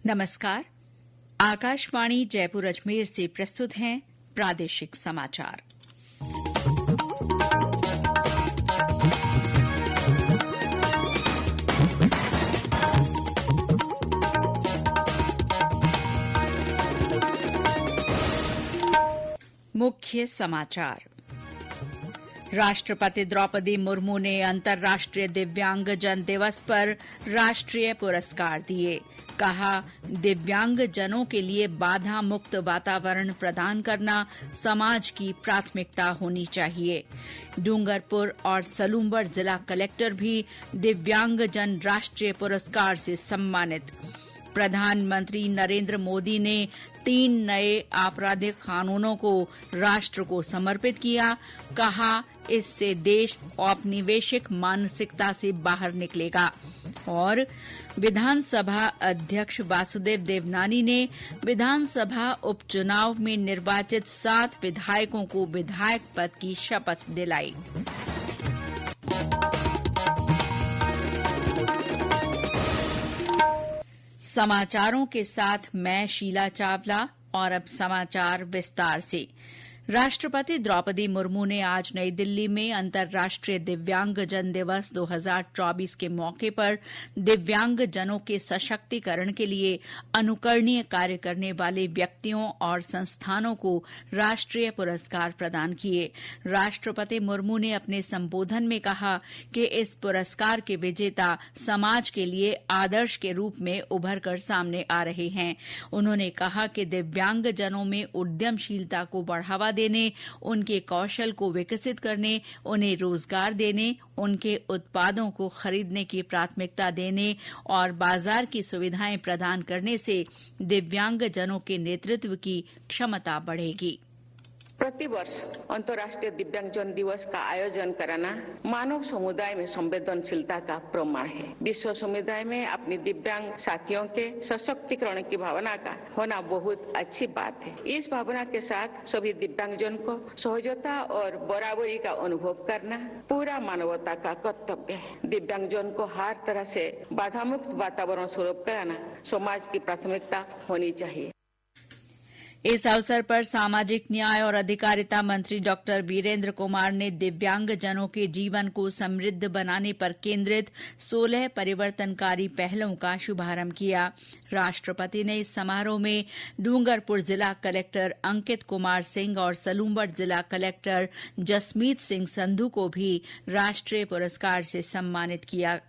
नमस्कार। आकाशवाणी जयपुर अजमेर से प्रस्तुत हैं प्रादेशिक समाचार। मुख्य समाचार। राष्ट्रपति द्रौपदी मुर्मू ने अंतर्राष्ट्रीय दिव्यांगजन दिवस पर राष्ट्रीय पुरस्कार दिए। कहा, दिव्यांगजनों के लिए बाधा मुक्त वातावरण प्रदान करना समाज की प्राथमिकता होनी चाहिए। डूंगरपुर और सलूंबर जिला कलेक्टर भी दिव्यांगजन राष्ट्रीय पुरस्कार से सम्मानित। प्रधानमंत्री नरेंद्र मोदी ने 3 नए आपराधिक कानूनों को राष्ट्र को समर्पित किया। कहा, इससे देश औपनिवेशिक मानसिकता से बाहर निकलेगा। और विधानसभा अध्यक्ष वासुदेव देवनानी ने विधानसभा उपचुनाव में निर्वाचित 7 विधायकों को विधायक पद की शपथ दिलाई। समाचारों के साथ मैं शीला चावला। और अब समाचार विस्तार से। राष्ट्रपति द्रौपदी मुर्मू ने आज नई दिल्ली में अंतर्राष्ट्रीय दिव्यांगजन दिवस 2024 के मौके पर दिव्यांगजनों के सशक्तिकरण के लिए अनुकरणीय कार्य करने वाले व्यक्तियों और संस्थानों को राष्ट्रीय पुरस्कार प्रदान किए। राष्ट्रपति मुर्मू ने अपने संबोधन में कहा कि इस पुरस्कार के विजेता समाज के लिए आदर्श के रूप में उभर कर सामने आ रहे हैं। उन्होंने कहा कि दिव्यांगजनों में उद्यमशीलता को बढ़ावा देने, उनके कौशल को विकसित करने, उन्हें रोजगार देने, उनके उत्पादों को खरीदने की प्राथमिकता देने और बाजार की सुविधाएं प्रदान करने से दिव्यांगजनों के नेतृत्व की क्षमता बढ़ेगी। प्रतिवर्ष अंतर्राष्ट्रीय दिव्यांगजन दिवस का आयोजन कराना मानव समुदाय में संवेदनशीलता का प्रमाण है। विश्व समुदाय में अपनी दिव्यांग साथियों के सशक्तिकरण की भावना का होना बहुत अच्छी बात है। इस भावना के साथ सभी दिव्यांगजन को सहजता और बराबरी का अनुभव करना पूरा मानवता का कर्तव्य है। दिव्यांगजन को हर तरह से बाधा मुक्त वातावरण सुलभ कराना समाज की प्राथमिकता होनी चाहिए। इस अवसर पर सामाजिक न्याय और अधिकारिता मंत्री डॉक्टर वीरेंद्र कुमार ने दिव्यांगजनों के जीवन को समृद्ध बनाने पर केंद्रित 16 परिवर्तनकारी पहलों का शुभारंभ किया। राष्ट्रपति ने इस समारोह में डूंगरपुर जिला कलेक्टर अंकित कुमार सिंह और सलूंबर जिला कलेक्टर जसमीत सिंह संधू को भी राष्ट्रीय पुरस्कार से सम्मानित किया।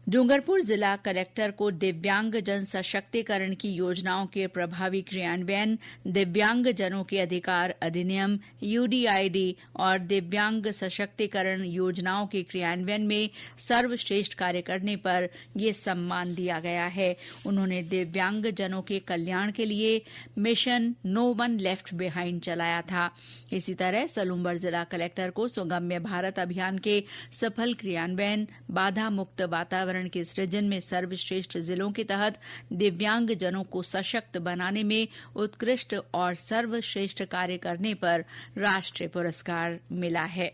डूंगरपुर जिला कलेक्टर को दिव्यांगजन सशक्तिकरण की योजनाओं के प्रभावी क्रियान्वयन, दिव्यांगजनों के अधिकार अधिनियम यूडीआईडी और दिव्यांग सशक्तिकरण योजनाओं के क्रियान्वयन में सर्वश्रेष्ठ कार्य करने पर यह सम्मान दिया गया है। उन्होंने दिव्यांगजनों के कल्याण के लिए mission no one left behind चलाया था। इसी तरह सलूंबर जिला कलेक्टर को सुगम्य भारत अभियान के सफल क्रियान्वयन, बाधा मुक्त वातावरण के सृजन में सर्वश्रेष्ठ जिलों के तहत दिव्यांगजनों को सशक्त बनाने में उत्कृष्ट और सर्वश्रेष्ठ कार्य करने पर राष्ट्रीय पुरस्कार मिला है।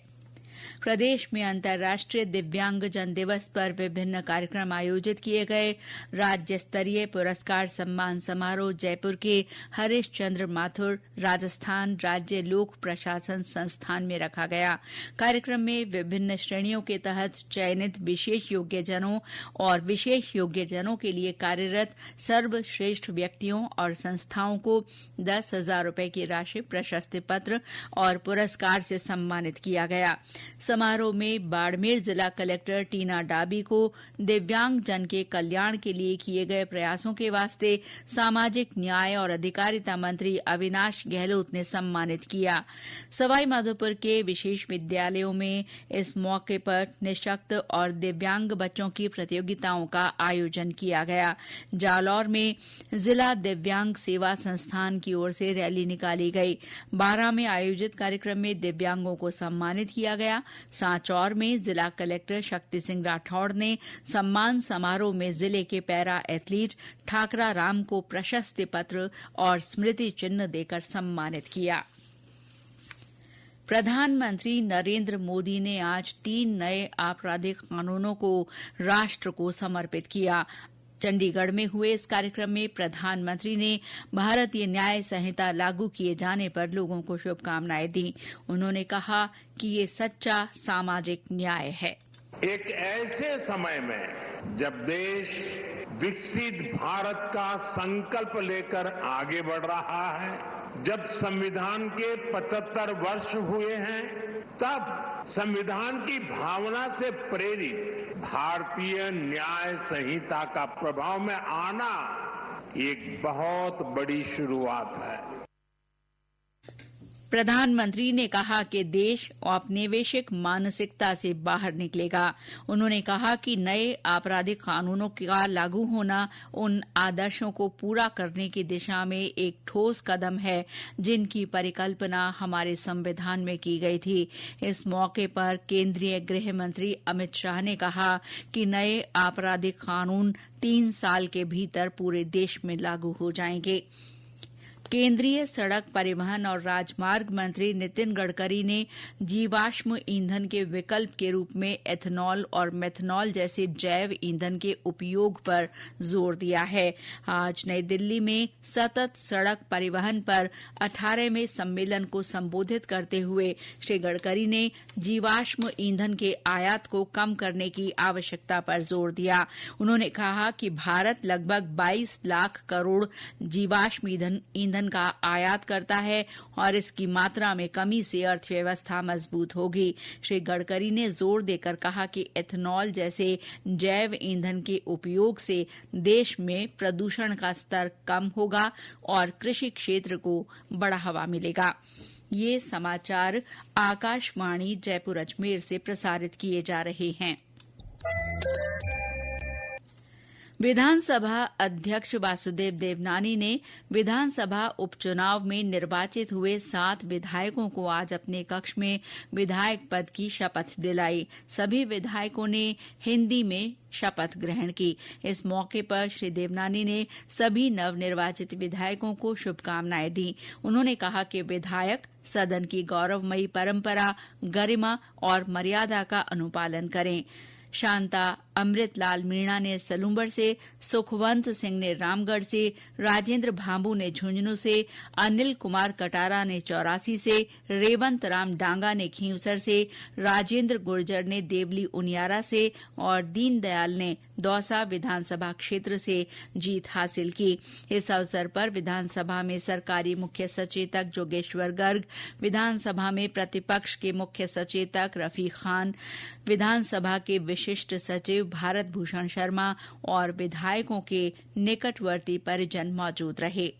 प्रदेश में अंतर्राष्ट्रीय दिव्यांगजन दिवस पर विभिन्न कार्यक्रम आयोजित किए गए। राज्य स्तरीय पुरस्कार सम्मान समारोह जयपुर के हरीशचंद्र माथुर राजस्थान राज्य लोक प्रशासन संस्थान में रखा गया। कार्यक्रम में विभिन्न श्रेणियों के तहत चयनित विशेष योग्यजनों और विशेष योग्यजनों के लिए कार्यरत सर्वश्रेष्ठ व्यक्तियों और संस्थाओं को 10,000 रूपये की राशि, प्रशस्ति पत्र और पुरस्कार से सम्मानित किया गया। समारोह में बाड़मेर जिला कलेक्टर टीना डाबी को दिव्यांगजन के कल्याण के लिए किए गए प्रयासों के वास्ते सामाजिक न्याय और अधिकारिता मंत्री अविनाश गहलोत ने सम्मानित किया। सवाईमाधोपुर के विशेष विद्यालयों में इस मौके पर निःशक्त और दिव्यांग बच्चों की प्रतियोगिताओं का आयोजन किया गया। जालौर में जिला दिव्यांग सेवा संस्थान की ओर से रैली निकाली गई। बारां में आयोजित कार्यक्रम में दिव्यांगों को सम्मानित किया गया। सांचौर में जिला कलेक्टर शक्ति सिंह राठौड़ ने सम्मान समारोह में जिले के पैरा एथलीट ठाकरा राम को प्रशस्ति पत्र और स्मृति चिन्ह देकर सम्मानित किया। प्रधानमंत्री नरेंद्र मोदी ने आज 3 नए आपराधिक कानूनों को राष्ट्र को समर्पित किया। चंडीगढ़ में हुए इस कार्यक्रम में प्रधानमंत्री ने भारतीय न्याय संहिता लागू किए जाने पर लोगों को शुभकामनाएं दी। उन्होंने कहा कि ये सच्चा सामाजिक न्याय है। एक ऐसे समय में जब देश विकसित भारत का संकल्प लेकर आगे बढ़ रहा है, जब संविधान के 75 वर्ष हुए हैं, तब संविधान की भावना से प्रेरित भारतीय न्याय संहिता का प्रभाव में आना एक बहुत बड़ी शुरुआत है। प्रधानमंत्री ने कहा कि देश औपनिवेशिक मानसिकता से बाहर निकलेगा। उन्होंने कहा कि नए आपराधिक कानूनों का लागू होना उन आदर्शों को पूरा करने की दिशा में एक ठोस कदम है जिनकी परिकल्पना हमारे संविधान में की गई थी। इस मौके पर केंद्रीय गृह मंत्री अमित शाह ने कहा कि नए आपराधिक कानून 3 साल के भीतर पूरे देश में लागू हो जाएंगे। केंद्रीय सड़क परिवहन और राजमार्ग मंत्री नितिन गडकरी ने जीवाश्म ईंधन के विकल्प के रूप में एथेनॉल और मेथनॉल जैसे जैव ईंधन के उपयोग पर जोर दिया है। आज नई दिल्ली में सतत सड़क परिवहन पर 18वें सम्मेलन को संबोधित करते हुए श्री गडकरी ने जीवाश्म ईंधन के आयात को कम करने की आवश्यकता पर जोर दिया। उन्होंने कहा कि भारत लगभग 22 लाख करोड़ जीवाश्म ईंधन का आयात करता है और इसकी मात्रा में कमी से अर्थव्यवस्था मजबूत होगी। श्री गडकरी ने जोर देकर कहा कि एथेनॉल जैसे जैव ईंधन के उपयोग से देश में प्रदूषण का स्तर कम होगा और कृषि क्षेत्र को बढ़ावा मिलेगा। ये समाचार आकाशवाणी जयपुर अजमेर से प्रसारित किए जा रहे हैं। विधानसभा अध्यक्ष वासुदेव देवनानी ने विधानसभा उपचुनाव में निर्वाचित हुए 7 विधायकों को आज अपने कक्ष में विधायक पद की शपथ दिलाई। सभी विधायकों ने हिन्दी में शपथ ग्रहण की। इस मौके पर श्री देवनानी ने सभी नवनिर्वाचित विधायकों को शुभकामनाएं दी। उन्होंने कहा कि विधायक सदन की गौरवमयी परंपरा, गरिमा और मर्यादा का अनुपालन करें। शांता अमृतलाल मीणा ने सलूंबर से, सुखवंत सिंह ने रामगढ़ से, राजेंद्र भांबू ने झुंझुनू से, अनिल कुमार कटारा ने 84 से, रेवंत राम डांगा ने खींवसर से, राजेंद्र गुर्जर ने देवली उनियारा से और दीनदयाल ने दौसा विधानसभा क्षेत्र से जीत हासिल की। इस अवसर पर विधानसभा में सरकारी मुख्य सचेतक जोगेश्वर गर्ग, विधानसभा में प्रतिपक्ष के मुख्य सचेतक रफीक खान, विधानसभा के विशिष्ट सचिव भारत भूषण शर्मा और विधायकों के निकटवर्ती परिजन मौजूद रहे।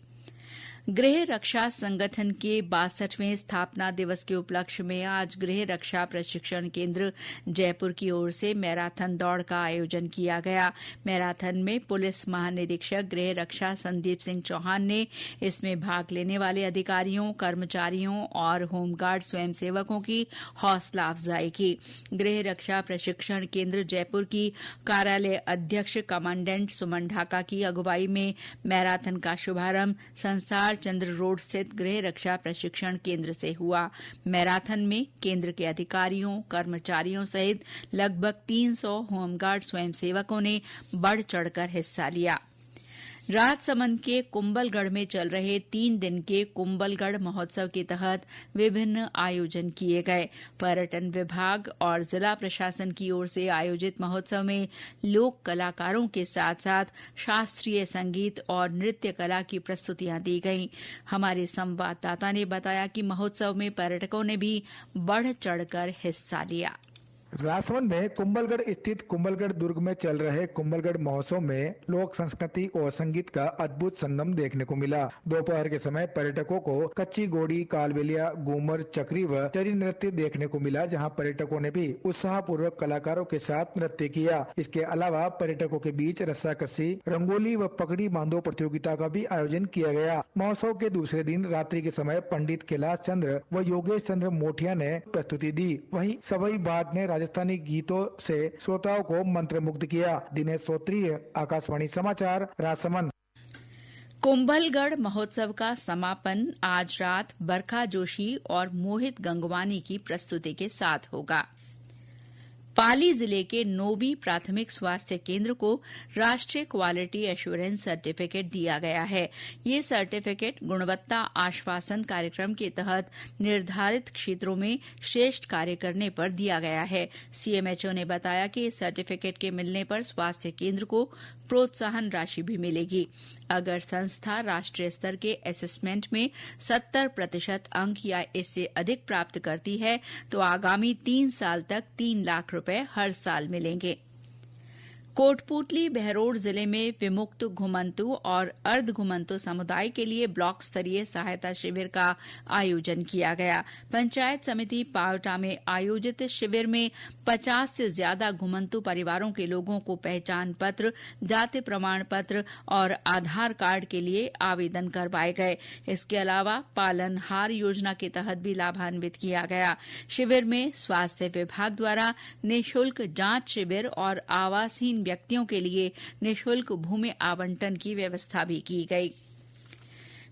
गृह रक्षा संगठन के 62वें स्थापना दिवस के उपलक्ष्य में आज गृह रक्षा प्रशिक्षण केंद्र जयपुर की ओर से मैराथन दौड़ का आयोजन किया गया। मैराथन में पुलिस महानिरीक्षक गृह रक्षा संदीप सिंह चौहान ने इसमें भाग लेने वाले अधिकारियों, कर्मचारियों और होमगार्ड स्वयंसेवकों की हौसला अफजाई की। गृह रक्षा प्रशिक्षण केंद्र जयपुर की कार्यालय अध्यक्ष कमांडेंट सुमन ढाका की अगुवाई में मैराथन का शुभारंभ संसार चंद्र रोड स्थित गृह रक्षा प्रशिक्षण केंद्र से हुआ। मैराथन में केंद्र के अधिकारियों, कर्मचारियों सहित लगभग 300 होमगार्ड स्वयंसेवकों ने बढ़ चढ़कर हिस्सा लिया। राजसमंद के कुंभलगढ़ में चल रहे 3 दिन के कुंभलगढ़ महोत्सव के तहत विभिन्न आयोजन किए गए। पर्यटन विभाग और जिला प्रशासन की ओर से आयोजित महोत्सव में लोक कलाकारों के साथ साथ शास्त्रीय संगीत और नृत्य कला की प्रस्तुतियां दी गईं। हमारे संवाददाता ने बताया कि महोत्सव में पर्यटकों ने भी बढ़ चढ़कर हिस्सा लिया। राजसमंद में कुंभलगढ़ स्थित कुंभलगढ़ दुर्ग में चल रहे कुंभलगढ़ महोत्सव में लोक संस्कृति और संगीत का अद्भुत संगम देखने को मिला। दोपहर के समय पर्यटकों को कच्ची घोड़ी, कालबेलिया, घूमर, चक्री व चरी नृत्य देखने को मिला, जहां पर्यटकों ने भी उत्साहपूर्वक कलाकारों के साथ नृत्य किया। इसके अलावा पर्यटकों के बीच रस्साकसी, रंगोली व पगड़ी बांधो प्रतियोगिता का भी आयोजन किया गया। महोत्सव के दूसरे दिन रात्रि के समय पंडित कैलाश चंद्र व योगेश चंद्र मोठिया ने प्रस्तुति दी। वहीं सवई भाट ने राजस्थानी गीतों से श्रोताओं को मंत्रमुग्ध किया। दिनेश सोत्री, आकाशवाणी समाचार, राजसमंद। कुंभलगढ़ महोत्सव का समापन आज रात बरखा जोशी और मोहित गंगवानी की प्रस्तुति के साथ होगा। पाली जिले के नोवी प्राथमिक स्वास्थ्य केंद्र को राष्ट्रीय क्वालिटी एश्योरेंस सर्टिफिकेट दिया गया है। ये सर्टिफिकेट गुणवत्ता आश्वासन कार्यक्रम के तहत निर्धारित क्षेत्रों में श्रेष्ठ कार्य करने पर दिया गया है। सीएमएचओ ने बताया कि इस सर्टिफिकेट के मिलने पर स्वास्थ्य केंद्र को प्रोत्साहन राशि भी मिलेगी। अगर संस्था राष्ट्रीय स्तर के असेसमेंट में 70% अंक या इससे अधिक प्राप्त करती है तो आगामी 3 साल तक 3 लाख रुपए हर साल मिलेंगे। कोटपूतली बहरोड जिले में विमुक्त घुमंतु और अर्ध घुमंतु समुदाय के लिए ब्लॉक स्तरीय सहायता शिविर का आयोजन किया गया। पंचायत समिति पावटा में आयोजित शिविर में 50 से ज्यादा घुमंतु परिवारों के लोगों को पहचान पत्र, जाति प्रमाण पत्र और आधार कार्ड के लिए आवेदन करवाए गए। इसके अलावा पालनहार योजना के तहत भी लाभान्वित किया गया। शिविर में स्वास्थ्य विभाग द्वारा निःशुल्क जांच शिविर और आवासहीन व्यक्तियों के लिए निःशुल्क भूमि आवंटन की व्यवस्था भी की गई।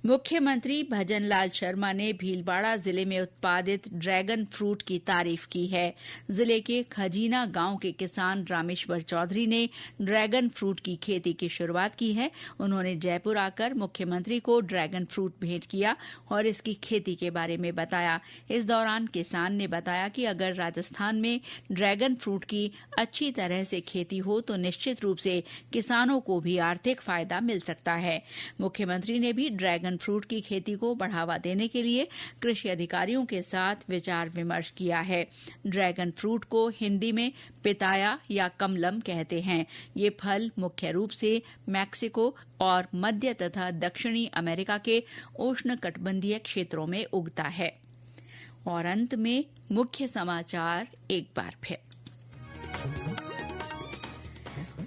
मुख्यमंत्री भजनलाल शर्मा ने भीलवाड़ा जिले में उत्पादित ड्रैगन फ्रूट की तारीफ की है। जिले के खजीना गांव के किसान रामेश्वर चौधरी ने ड्रैगन फ्रूट की खेती की शुरुआत की है। उन्होंने जयपुर आकर मुख्यमंत्री को ड्रैगन फ्रूट भेंट किया और इसकी खेती के बारे में बताया। इस दौरान किसान ने बताया कि अगर राजस्थान में ड्रैगन फ्रूट की अच्छी तरह से खेती हो तो निश्चित रूप से किसानों को भी आर्थिक फायदा मिल सकता है। मुख्यमंत्री ने भी ड्रैगन फ्रूट की खेती को बढ़ावा देने के लिए कृषि अधिकारियों के साथ विचार विमर्श किया है। ड्रैगन फ्रूट को हिंदी में पिताया या कमलम कहते हैं। ये फल मुख्य रूप से मैक्सिको और मध्य तथा दक्षिणी अमेरिका के उष्णकटिबंधीय क्षेत्रों में उगता है। और अंत में मुख्य समाचार एक बार फिर।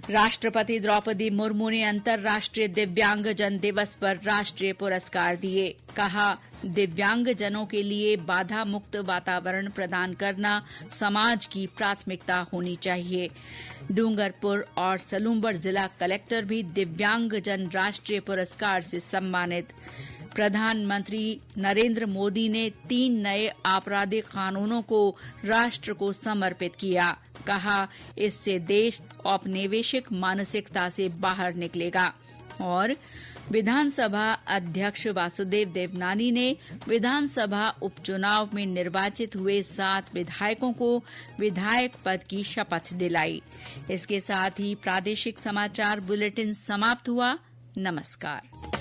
राष्ट्रपति द्रौपदी मुर्मू ने अंतर्राष्ट्रीय दिव्यांगजन दिवस पर राष्ट्रीय पुरस्कार दिए। कहा, दिव्यांगजनों के लिए बाधा मुक्त वातावरण प्रदान करना समाज की प्राथमिकता होनी चाहिए। डूंगरपुर और सलूंबर जिला कलेक्टर भी दिव्यांगजन राष्ट्रीय पुरस्कार से सम्मानित। प्रधानमंत्री नरेंद्र मोदी ने 3 नए आपराधिक कानूनों को राष्ट्र को समर्पित किया। कहा, इससे देश औपनिवेशिक मानसिकता से बाहर निकलेगा। और विधानसभा अध्यक्ष वासुदेव देवनानी ने विधानसभा उपचुनाव में निर्वाचित हुए 7 विधायकों को विधायक पद की शपथ दिलाई। इसके साथ ही प्रादेशिक समाचार बुलेटिन समाप्त हुआ। नमस्कार।